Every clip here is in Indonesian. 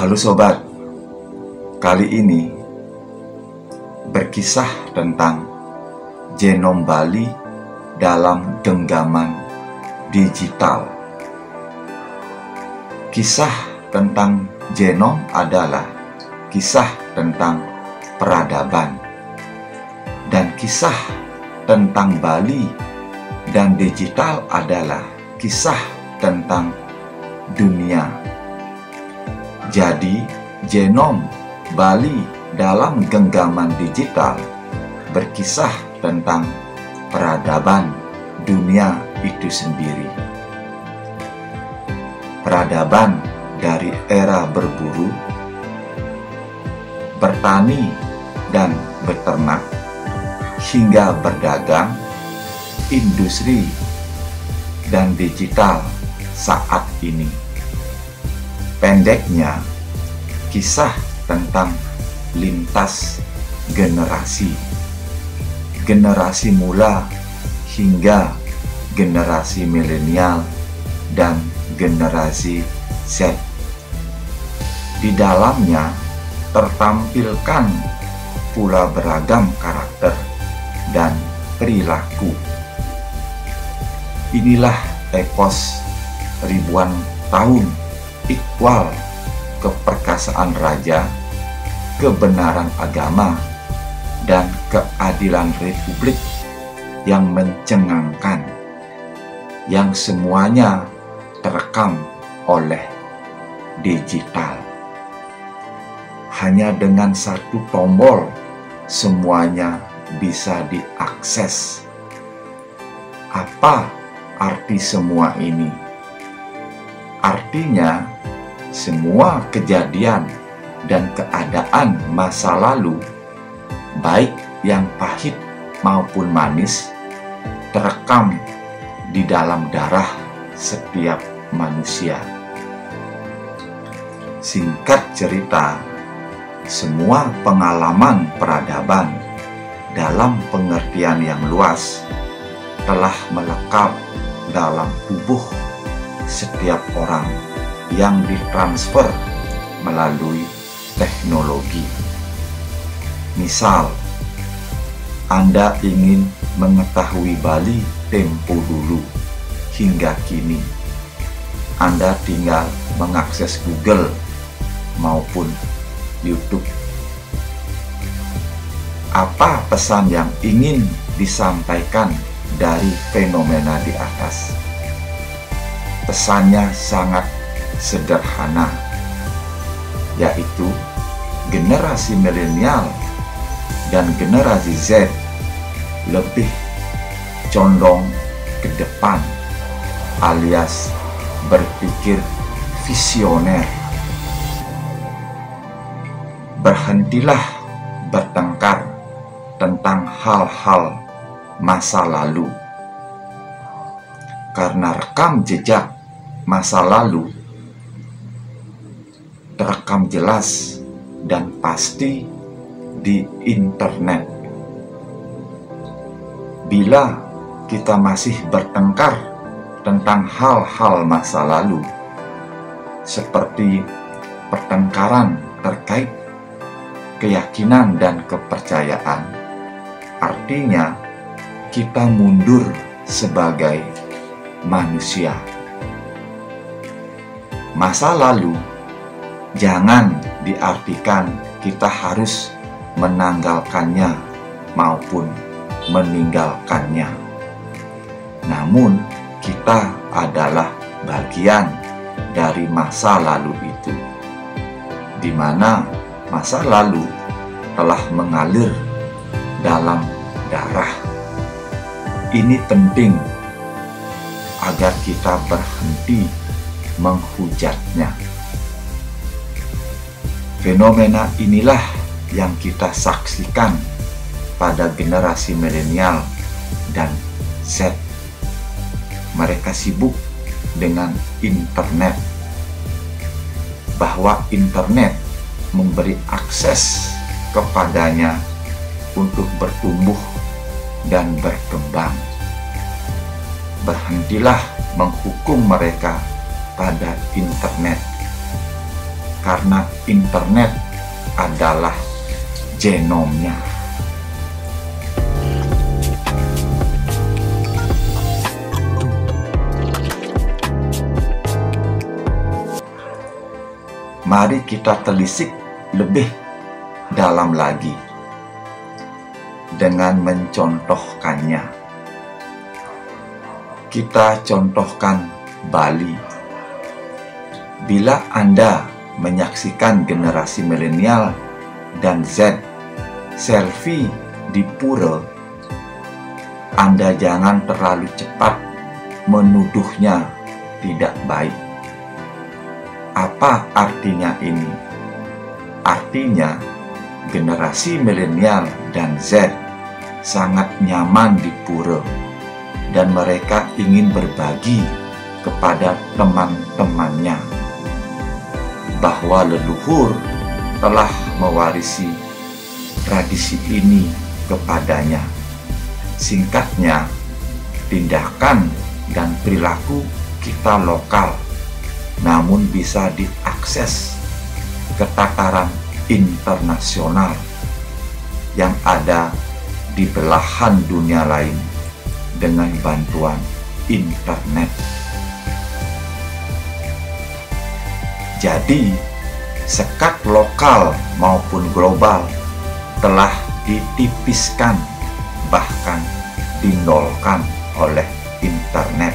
Halo sobat, kali ini berkisah tentang genom Bali dalam genggaman digital. Kisah tentang genom adalah kisah tentang peradaban, dan kisah tentang Bali dan digital adalah kisah tentang dunia. Jadi, genom Bali dalam genggaman digital berkisah tentang peradaban dunia itu sendiri. Peradaban dari era berburu, bertani dan beternak, hingga berdagang, industri, dan digital saat ini. Pendeknya, kisah tentang lintas generasi, generasi mula hingga generasi milenial dan generasi Z. Di dalamnya tertampilkan pula beragam karakter dan perilaku. Inilah epos ribuan tahun ikhwal keperkasaan raja, kebenaran agama, dan keadilan republik yang mencengangkan, yang semuanya terekam oleh digital. Hanya dengan satu tombol semuanya bisa diakses. Apa arti semua ini? Artinya, semua kejadian dan keadaan masa lalu, baik yang pahit maupun manis, terekam di dalam darah setiap manusia. Singkat cerita, semua pengalaman peradaban dalam pengertian yang luas telah melekat dalam tubuh setiap orang yang ditransfer melalui teknologi. Misal, Anda ingin mengetahui Bali tempo dulu hingga kini, Anda tinggal mengakses Google maupun YouTube. Apa pesan yang ingin disampaikan dari fenomena di atas? Pesannya sangat sederhana, yaitu generasi milenial dan generasi Z lebih condong ke depan, alias berpikir visioner. Berhentilah bertengkar tentang hal-hal masa lalu, karena rekam jejak masa lalu terekam jelas dan pasti di internet. Bila kita masih bertengkar tentang hal-hal masa lalu, seperti pertengkaran terkait keyakinan dan kepercayaan, artinya kita mundur sebagai manusia. Masa lalu jangan diartikan kita harus menanggalkannya maupun meninggalkannya. Namun, kita adalah bagian dari masa lalu itu, di mana masa lalu telah mengalir dalam darah. Ini penting agar kita berhenti menghujatnya. Fenomena inilah yang kita saksikan pada generasi milenial dan Z. Mereka sibuk dengan internet, bahwa internet memberi akses kepadanya untuk bertumbuh dan berkembang. Berhentilah menghukum mereka pada internet. karena internet adalah genomnya. Mari kita telisik lebih dalam lagi dengan mencontohkannya. Kita contohkan Bali. Bila Anda menyaksikan generasi milenial dan Z selfie di pura, Anda jangan terlalu cepat menuduhnya tidak baik. Apa artinya ini? Artinya, generasi milenial dan Z sangat nyaman di pura dan mereka ingin berbagi kepada teman-temannya bahwa leluhur telah mewarisi tradisi ini kepadanya. Singkatnya, tindakan dan perilaku kita lokal namun bisa diakses ke tataran internasional yang ada di belahan dunia lain dengan bantuan internet. Jadi, sekat lokal maupun global telah ditipiskan, bahkan dinolkan oleh internet.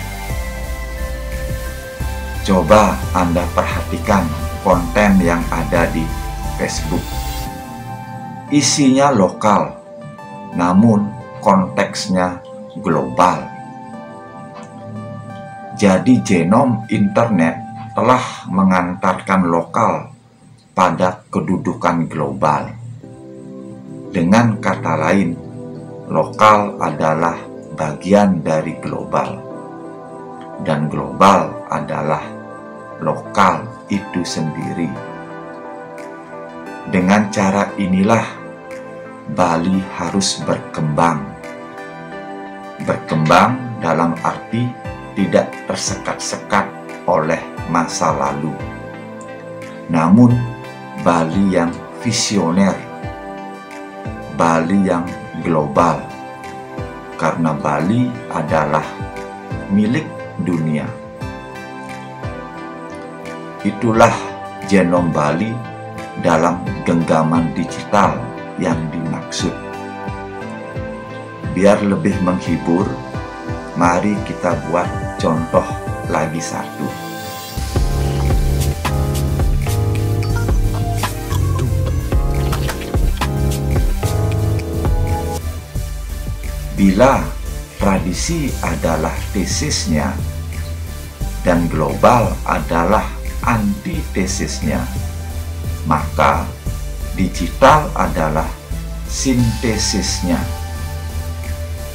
Coba Anda perhatikan konten yang ada di Facebook. Isinya lokal, namun konteksnya global. Jadi genom internet telah mengantarkan lokal pada kedudukan global. Dengan kata lain, lokal adalah bagian dari global, dan global adalah lokal itu sendiri. Dengan cara inilah Bali harus berkembang. Berkembang dalam arti tidak tersekat-sekat oleh masa lalu, namun Bali yang visioner, Bali yang global, karena Bali adalah milik dunia. Itulah genom Bali dalam genggaman digital yang dimaksud. Biar lebih menghibur, mari kita buat contoh lagi satu. Bila tradisi adalah tesisnya dan global adalah antitesisnya, maka digital adalah sintesisnya.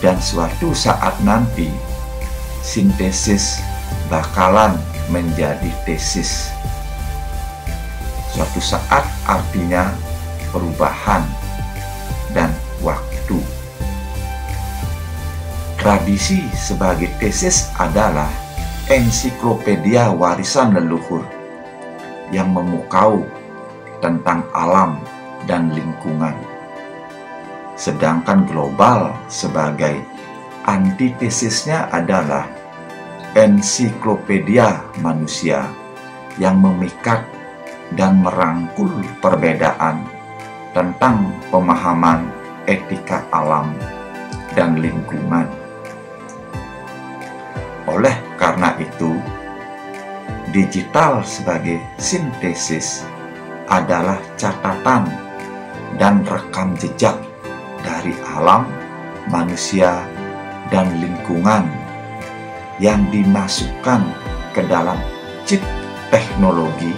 Dan suatu saat nanti, sintesis bakalan menjadi tesis. Suatu saat artinya perubahan dan waktu. Tradisi sebagai tesis adalah ensiklopedia warisan leluhur yang memukau tentang alam dan lingkungan. Sedangkan global sebagai antitesisnya adalah ensiklopedia manusia yang memikat dan merangkul perbedaan tentang pemahaman etika alam dan lingkungan. Oleh karena itu, digital sebagai sintesis adalah catatan dan rekam jejak dari alam, manusia, dan lingkungan yang dimasukkan ke dalam chip teknologi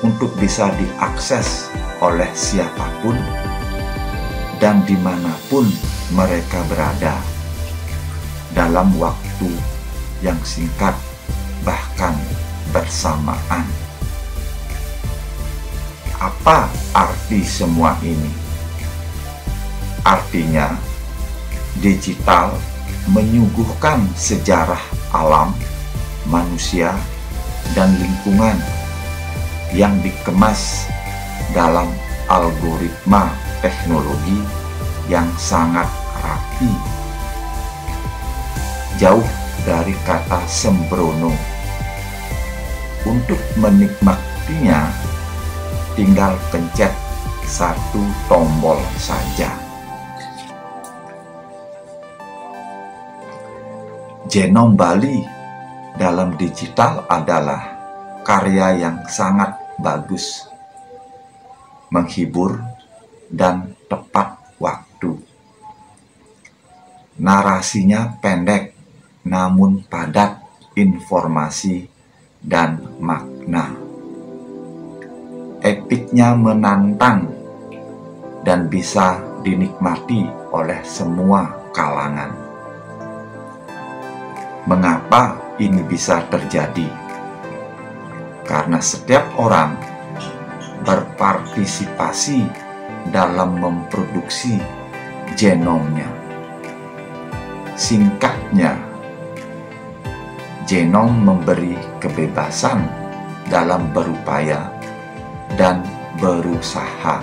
untuk bisa diakses oleh siapapun dan dimanapun mereka berada dalam waktu yang singkat, bahkan bersamaan. Apa arti semua ini? Artinya, digital menyuguhkan sejarah alam, manusia, dan lingkungan yang dikemas dalam algoritma teknologi yang sangat rapi, jauh dari kata sembrono. Untuk menikmatinya, tinggal pencet satu tombol saja. Genom Bali dalam digital adalah karya yang sangat bagus, menghibur, dan tepat waktu. Narasinya pendek namun padat informasi dan makna. Epiknya menantang dan bisa dinikmati oleh semua kalangan. Mengapa ini bisa terjadi? Karena setiap orang berpartisipasi dalam memproduksi genomnya. Singkatnya, genom memberi kebebasan dalam berupaya dan berusaha,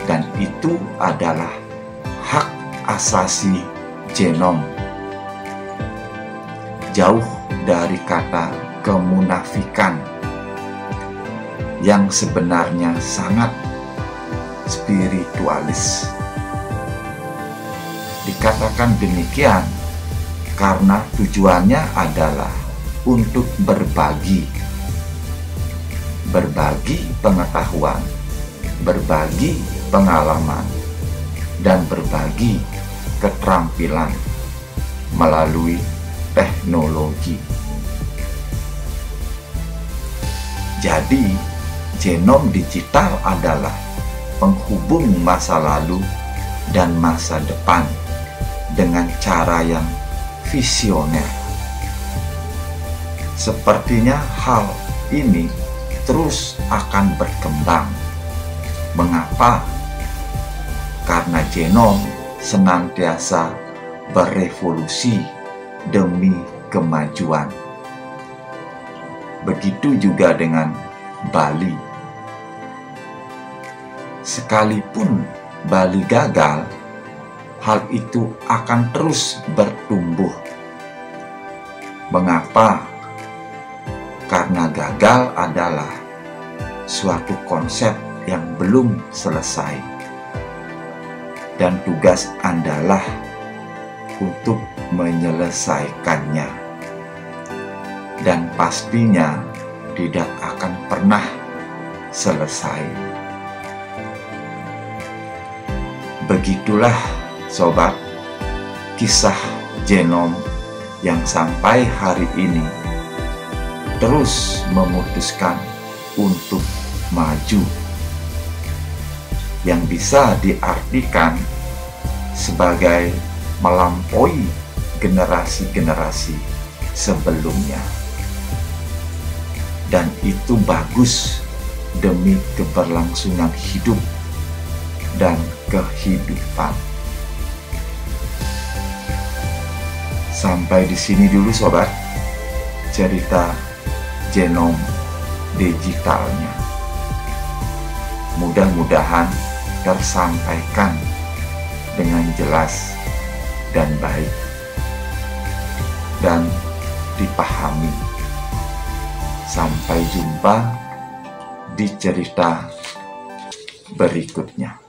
dan itu adalah hak asasi genom. Jauh dari kata kemunafikan yang sebenarnya sangat spiritualis. Dikatakan demikian karena tujuannya adalah untuk berbagi pengetahuan, berbagi pengalaman, dan berbagi keterampilan melalui teknologi. Jadi, genom digital adalah penghubung masa lalu dan masa depan dengan cara yang visioner. Sepertinya hal ini terus akan berkembang. Mengapa? Karena genom senantiasa berevolusi demi kemajuan. Begitu juga dengan Bali. Sekalipun Bali gagal, hal itu akan terus bertumbuh. Mengapa? Karena gagal adalah suatu konsep yang belum selesai, dan tugas Andalah untuk menyelesaikannya, dan pastinya tidak akan pernah selesai. Begitulah sobat, kisah genom yang sampai hari ini terus memutuskan untuk maju, yang bisa diartikan sebagai melampaui generasi-generasi sebelumnya. Dan itu bagus demi keberlangsungan hidup dan kehidupan. Sampai di sini dulu sobat, cerita genom digitalnya. Mudah-mudahan tersampaikan dengan jelas dan baik dan dipahami. Sampai jumpa di cerita berikutnya.